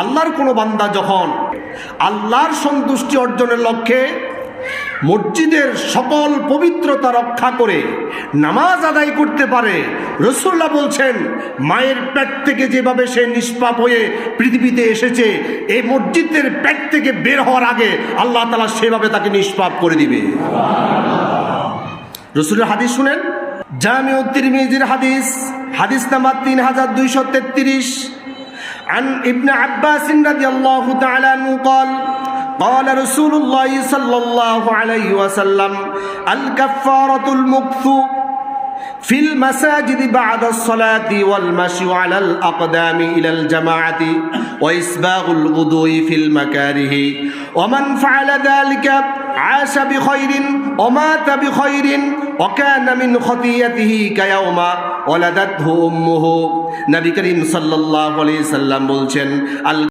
আল্লাহর কোনো বান্দা যখন আল্লাহর সন্তুষ্টি অর্জনের লক্ষ্যে মসজিদের সকল পবিত্রতা রক্ষা করে নামাজ আদায় করতে পারে, রাসূলুল্লাহ বলছেন মায়ের পেট থেকে যেভাবে সে নিষ্পাপ হয়ে পৃথিবীতে এসেছে, এই মসজিদের পেট থেকে বের হওয়ার আগে আল্লাহ তাআলা সেভাবে তাকে নিষ্পাপ করে দিবে। রাসূলের হাদিস শুনেন, জামিউত তিরমিজির হাদিস, হাদিস নাম্বার 3233, عن ابن عباس رضي الله تعالى عنه قال قال رسول الله صلى الله عليه وسلم الكفارة المكث في المساجد بعد الصلاة والمشي على الأقدام إلى الجماعة وإسباغ الوضوء في المكاره ومن فعل ذلك عاش بخير ومات بخير وكان من خطيئته كيوم ولدته أمه। নবী করিম সাল্লাল্লাহু আলাইহি সাল্লাম বলছেন,